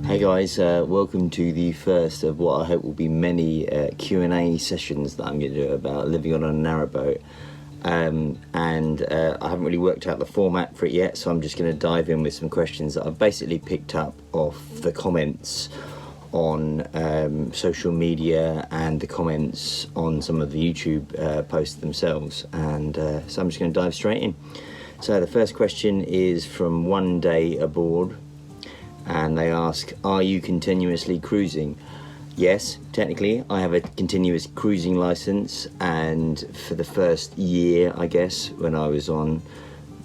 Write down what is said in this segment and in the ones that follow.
Hey guys, welcome to the first of what I hope will be many Q&A sessions that I'm going to do about living on a narrowboat. I haven't really worked out the format for it yet, so I'm just going to dive in with some questions that I've basically picked up off the comments on social media and the comments on some of the YouTube posts themselves, and so I'm just going to dive straight in. So the first question is from One Day Aboard, and they ask, are you continuously cruising? Yes, technically I have a continuous cruising license, and for the first year, I guess, when I was on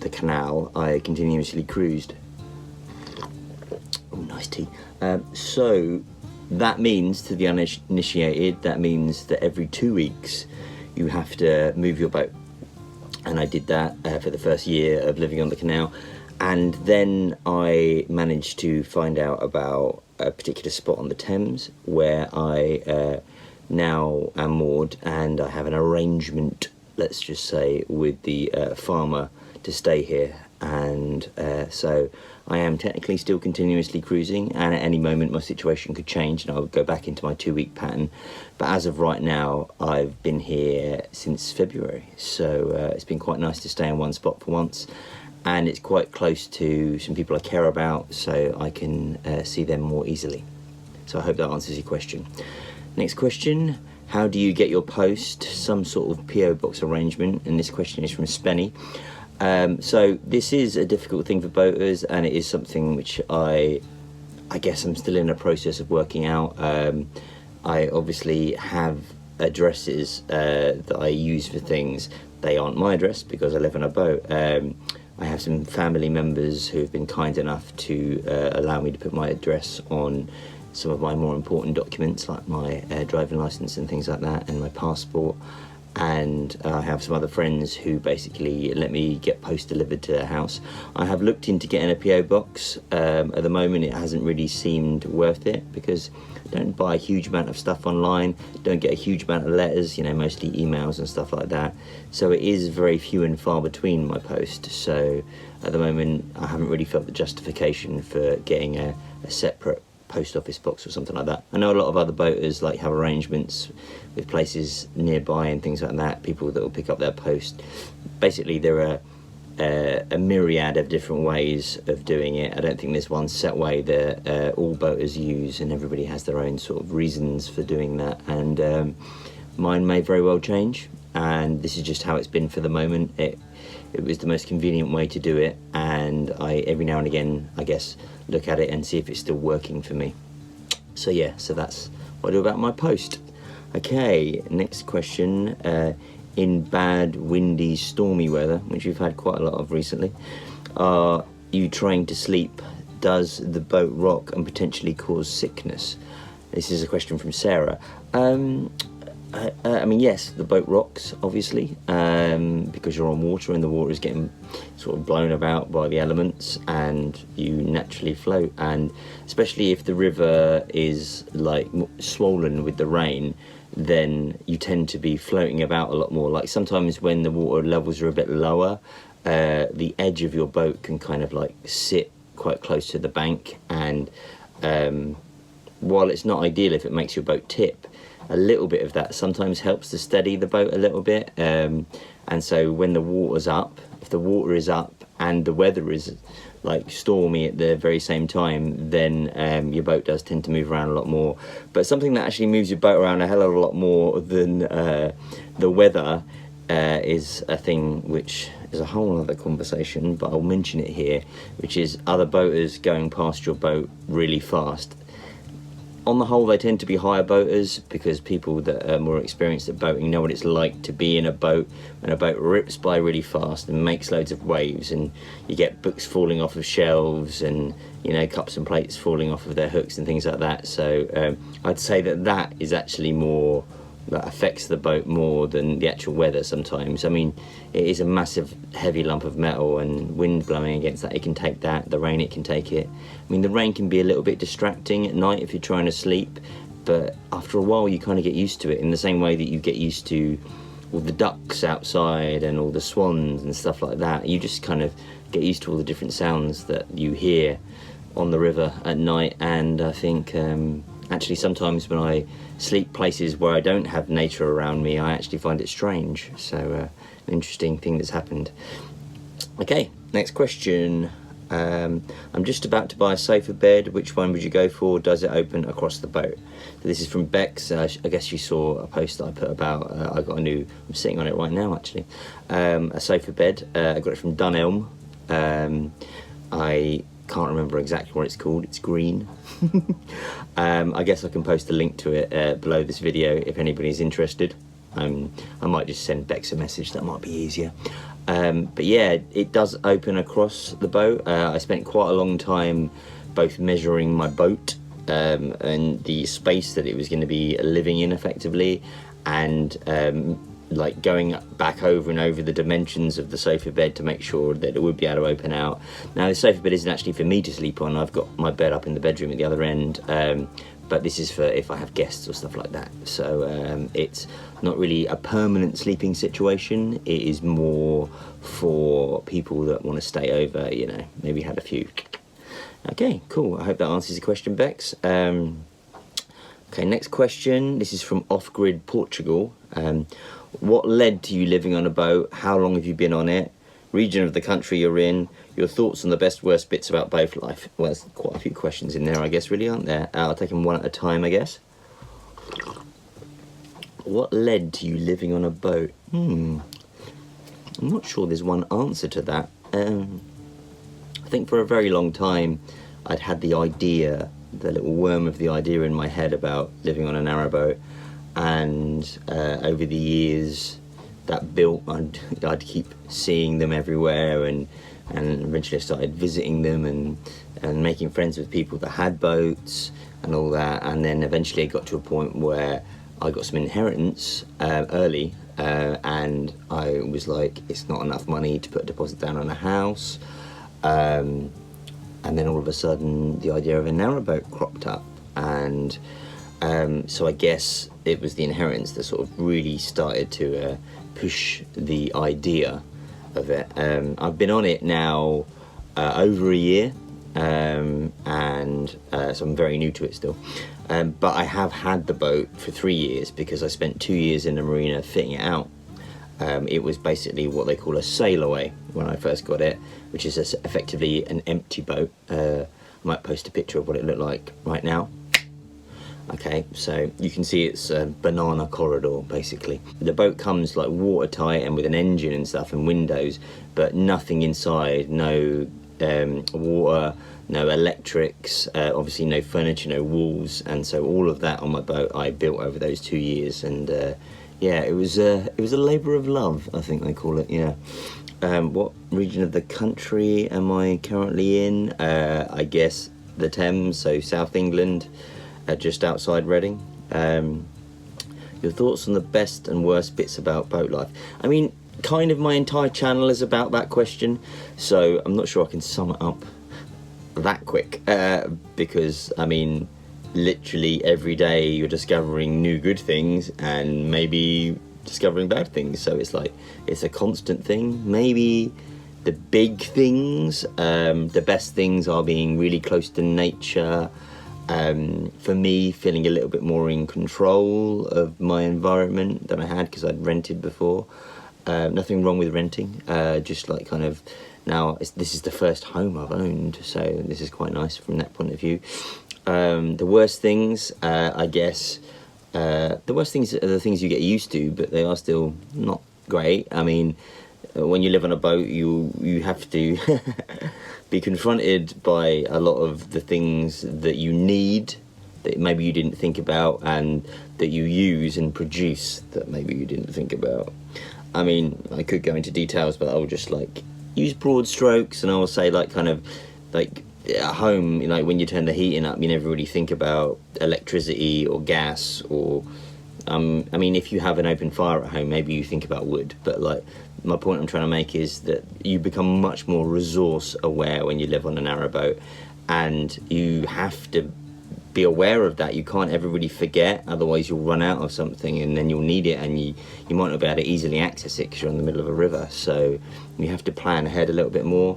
the canal, I continuously cruised. Oh, nice tea. So that means, to the uninitiated, that means that every 2 weeks you have to move your boat. And I did that for the first year of living on the canal. And then I managed to find out about a particular spot on the Thames where I now am moored, and I have an arrangement, let's just say, with the farmer to stay here. And so I am technically still continuously cruising, and at any moment my situation could change and I would go back into my 2 week pattern. But as of right now, I've been here since February, so it's been quite nice to stay in one spot for once. And it's quite close to some people I care about, so I can see them more easily. So I hope that answers your question. Next question, how do you get your post? Some sort of PO box arrangement, and this question is from Spenny. So this is a difficult thing for boaters, and it is something which I guess I'm still in a process of working out. I obviously have addresses that I use for things. They aren't my address because I live on a boat. I have some family members who have been kind enough to allow me to put my address on some of my more important documents, like my driving license and things like that, and my passport. And I have some other friends who basically let me get post delivered to their house. I have looked into getting a PO box. At the moment it hasn't really seemed worth it, because I don't buy a huge amount of stuff online, don't get a huge amount of letters, mostly emails and stuff like that. So it is very few and far between, my post. So at the moment I haven't really felt the justification for getting a separate post office box or something like that. I know a lot of other boaters have arrangements with places nearby and things like that, people that will pick up their post. Basically there are a myriad of different ways of doing it. I don't think there's one set way that all boaters use, and everybody has their own sort of reasons for doing that, and mine may very well change, and this is just how it's been for the moment. It was the most convenient way to do it, and I every now and again, I guess, look at it and see if it's still working for me. So yeah, so that's what I do about my post. Okay, next question. In bad, windy, stormy weather, which we've had quite a lot of recently, are you trying to sleep? Does the boat rock and potentially cause sickness? This is a question from Sarah. I mean, yes, the boat rocks, obviously, because you're on water and the water is getting sort of blown about by the elements, and you naturally float. And especially if the river is swollen with the rain, then you tend to be floating about a lot more. Sometimes when the water levels are a bit lower, the edge of your boat can kind of sit quite close to the bank, and while it's not ideal if it makes your boat tip, a little bit of that sometimes helps to steady the boat a little bit. And so when the water's up, if the water is up and the weather is stormy at the very same time, then your boat does tend to move around a lot more. But something that actually moves your boat around a hell of a lot more than the weather is a thing which is a whole other conversation, but I'll mention it here, which is other boaters going past your boat really fast. On the whole, they tend to be higher boaters, because people that are more experienced at boating know what it's like to be in a boat when a boat rips by really fast and makes loads of waves, and you get books falling off of shelves, and cups and plates falling off of their hooks and things like that. So I'd say that is actually more, that affects the boat more than the actual weather sometimes. I mean, it is a massive heavy lump of metal, and wind blowing against that, it can take that. The rain, it can take it. I mean, the rain can be a little bit distracting at night if you're trying to sleep, but after a while you kind of get used to it, in the same way that you get used to all the ducks outside and all the swans and stuff like that. You just kind of get used to all the different sounds that you hear on the river at night, and I think actually sometimes when I sleep places where I don't have nature around me, I actually find it strange. So an interesting thing that's happened. Okay, next question. I'm just about to buy a sofa bed. Which one would you go for? Does it open across the boat? So this is from Bex. I guess you saw a post that I put about, I got a new, I'm sitting on it right now actually, a sofa bed. I got it from Dunhelm. I can't remember exactly what it's called. It's green. I guess I can post a link to it below this video if anybody's interested. I might just send Bex a message, that might be easier. But yeah, it does open across the boat. I spent quite a long time both measuring my boat and the space that it was going to be living in effectively, and like going back over and over the dimensions of the sofa bed to make sure that it would be able to open out. Now the sofa bed isn't actually for me to sleep on. I've got my bed up in the bedroom at the other end, but this is for if I have guests or stuff like that. So it's not really a permanent sleeping situation. It is more for people that want to stay over, you know, maybe had a few. Okay, cool. I hope that answers the question, Bex. Okay, next question. This is from Off-Grid Portugal. What led to you living on a boat? How long have you been on it? Region of the country you're in? Your thoughts on the best, worst bits about boat life? Well, there's quite a few questions in there, I guess, really, aren't there? I'll take them one at a time, I guess. What led to you living on a boat? I'm not sure there's one answer to that. I think for a very long time I'd had the idea, the little worm of the idea in my head about living on a narrowboat, and over the years that built, I'd keep seeing them everywhere, and eventually I started visiting them and making friends with people that had boats and all that, and then eventually it got to a point where I got some inheritance early, and I was like, it's not enough money to put a deposit down on a house, and then all of a sudden the idea of a narrowboat cropped up, and so I guess it was the inheritance that sort of really started to push the idea of it. I've been on it now over a year, and so I'm very new to it still, but I have had the boat for 3 years because I spent 2 years in the marina fitting it out. It was basically what they call a sail away when I first got it, which is effectively an empty boat. I might post a picture of what it looked like right now. Okay, so you can see it's a banana corridor basically. The boat comes like watertight and with an engine and stuff and windows, but nothing inside, no water, no electrics, obviously no furniture, no walls, and so all of that on my boat I built over those 2 years, and yeah, it was a labour of love, I think they call it. Yeah. What region of the country am I currently in? I guess the Thames, so South England, just outside Reading. Your thoughts on the best and worst bits about boat life? I mean, kind of my entire channel is about that question, so I'm not sure I can sum it up that quick, because I mean, literally every day you're discovering new good things and maybe discovering bad things, so it's like it's a constant thing. Maybe the big things, the best things are being really close to nature, for me feeling a little bit more in control of my environment than I had because I'd rented before. Nothing wrong with renting, just like kind of now this is the first home I've owned, so this is quite nice from that point of view. The worst things, I guess, the worst things are the things you get used to, but they are still not great. I mean, when you live on a boat, you have to be confronted by a lot of the things that you need that maybe you didn't think about, and that you use and produce that maybe you didn't think about. I mean, I could go into details, but I'll just like use broad strokes, and I'll say like kind of like at home, you know, when you turn the heating up, you never really think about electricity or gas, or I mean, if you have an open fire at home, maybe you think about wood, but like my point I'm trying to make is that you become much more resource aware when you live on a narrowboat, and you have to be aware of that. You can't ever really forget, otherwise you'll run out of something and then you'll need it, and you might not be able to easily access it because you're in the middle of a river. So you have to plan ahead a little bit more,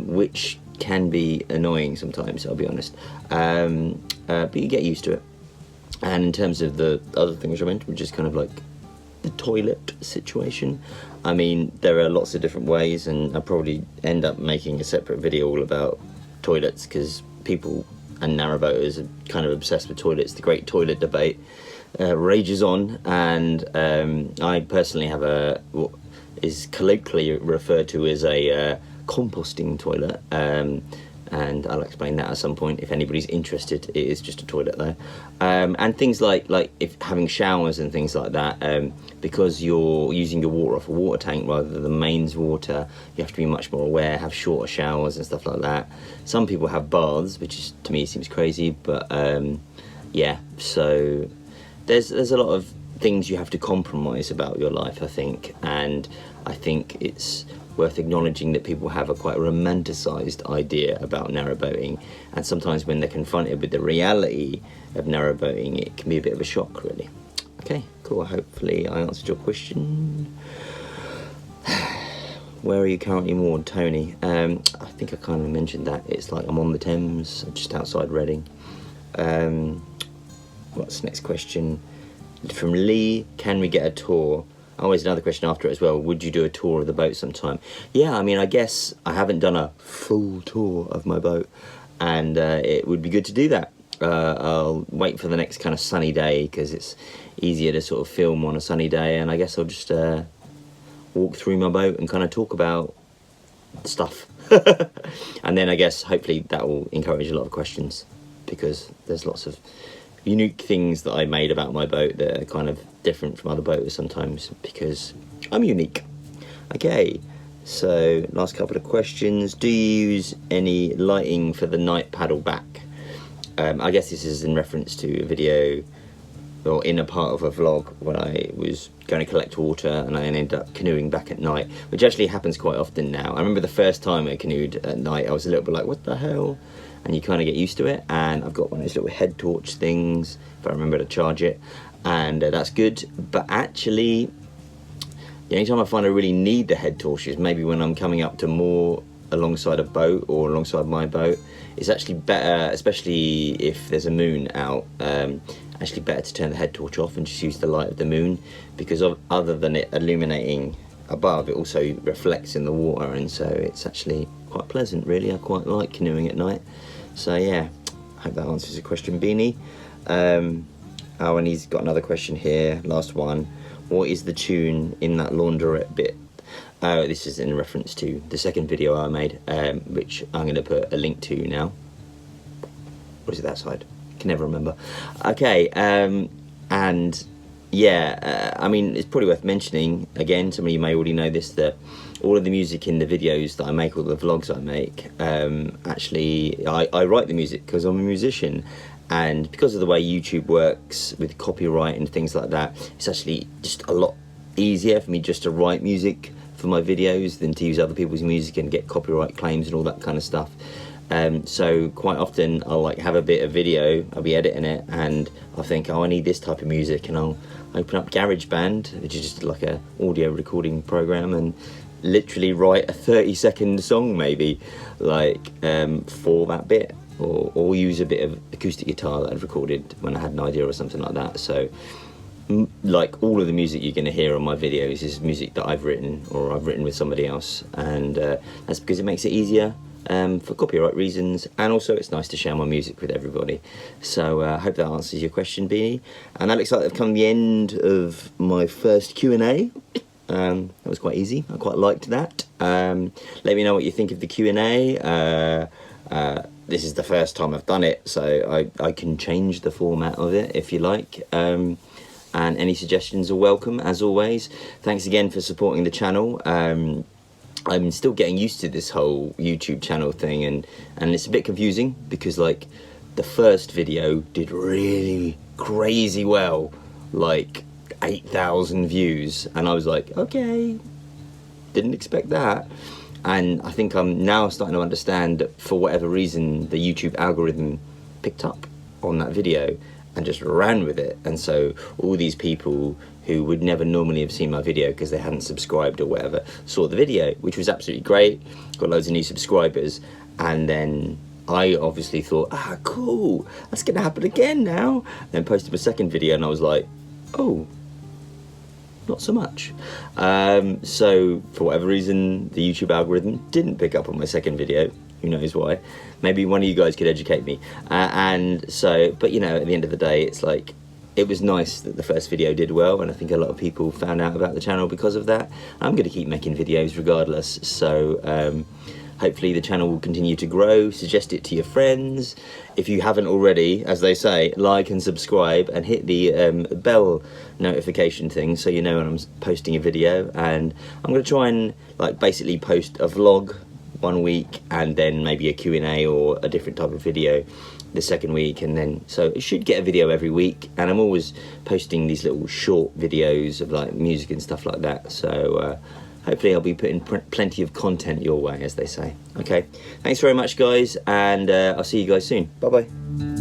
which can be annoying sometimes, I'll be honest, but you get used to it. And in terms of the other thing which I mentioned, which is kind of like the toilet situation, I mean, there are lots of different ways, and I'll probably end up making a separate video all about toilets, because people and narrowboaters are kind of obsessed with toilets. The great toilet debate rages on, and I personally have what is colloquially referred to as a composting toilet, and I'll explain that at some point if anybody's interested. It is just a toilet though, and things like if having showers and things like that, because you're using your water off a water tank rather than the mains water, you have to be much more aware, have shorter showers and stuff like that. Some people have baths, which is, to me, seems crazy, but yeah, so there's a lot of things you have to compromise about your life, I think, and I think it's worth acknowledging that people have a quite romanticised idea about narrowboating, and sometimes when they're confronted with the reality of narrowboating, it can be a bit of a shock, really. Okay, cool. Hopefully I answered your question. Where are you currently moored, Tony? I think I kind of mentioned that. It's like I'm on the Thames, just outside Reading. What's the next question? From Lee, can we get a tour? Always another question after it as well. Would you do a tour of the boat sometime? Yeah, I mean, I guess I haven't done a full tour of my boat, and it would be good to do that. I'll wait for the next kind of sunny day, because it's easier to sort of film on a sunny day, and I guess I'll just walk through my boat and kind of talk about stuff. And then I guess hopefully that will encourage a lot of questions, because there's lots of unique things that I made about my boat that are kind of different from other boaters sometimes, because I'm unique. Okay, so last couple of questions. Do you use any lighting for the night paddle back? I guess this is in reference to a video, or in a part of a vlog, when I was going to collect water and I ended up canoeing back at night, which actually happens quite often now. I remember the first time I canoed at night, I was a little bit like, what the hell? And you kind of get used to it, and I've got one of those little head torch things, if I remember to charge it, and that's good. But actually, the only time I find I really need the head torch is maybe when I'm coming up to moor alongside a boat or alongside my boat. It's actually better, especially if there's a moon out, actually better to turn the head torch off and just use the light of the moon, because other than it illuminating above, it also reflects in the water, and so it's actually quite pleasant, really. I quite like canoeing at night. So yeah, I hope that answers your question, Beanie. Oh, and he's got another question here, last one. What is the tune in that laundrette bit? This is in reference to the second video I made, which I'm going to put a link to now. Or is it that side? Can never remember. Okay, and yeah, I mean, it's probably worth mentioning, again, some of you may already know this, that all of the music in the videos that I make, all the vlogs I make, actually, I write the music because I'm a musician. And because of the way YouTube works with copyright and things like that, it's actually just a lot easier for me just to write music for my videos than to use other people's music and get copyright claims and all that kind of stuff. So quite often I'll like have a bit of video, I'll be editing it, and I'll think, oh, I need this type of music, and I'll open up GarageBand, which is just like a audio recording program, and literally write a 30-second song maybe, like for that bit, or use a bit of acoustic guitar that I'd recorded when I had an idea or something like that. So like all of the music you're going to hear on my videos is music that I've written, or I've written with somebody else, and that's because it makes it easier for copyright reasons, and also it's nice to share my music with everybody. So I hope that answers your question, Beanie. And that looks like they've come to the end of my first Q&A. That was quite easy. I quite liked that. Let me know what you think of the Q&A. This is the first time I've done it, so I can change the format of it if you like. And any suggestions are welcome, as always. Thanks again for supporting the channel. I'm still getting used to this whole YouTube channel thing, and it's a bit confusing, because like the first video did really crazy well, like 8,000 views, and I was like, okay, didn't expect that. And I think I'm now starting to understand that for whatever reason the YouTube algorithm picked up on that video and just ran with it, and so all these people who would never normally have seen my video because they hadn't subscribed or whatever saw the video, which was absolutely great. Got loads of new subscribers, and then I obviously thought, cool, that's gonna happen again now. Then posted my second video and I was like, oh, not so much. So for whatever reason, the YouTube algorithm didn't pick up on my second video. Who knows why? Maybe one of you guys could educate me. And so, but you know, at the end of the day, it's like, it was nice that the first video did well, and I think a lot of people found out about the channel because of that. I'm going to keep making videos regardless, so hopefully the channel will continue to grow. Suggest it to your friends. If you haven't already, as they say, like and subscribe and hit the bell notification thing so you know when I'm posting a video. And I'm going to try and like basically post a vlog one week and then maybe a Q&A or a different type of video the second week, and then so it should get a video every week. And I'm always posting these little short videos of like music and stuff like that, so hopefully I'll be putting plenty of content your way, as they say. Okay, thanks very much guys, and I'll see you guys soon. Bye bye.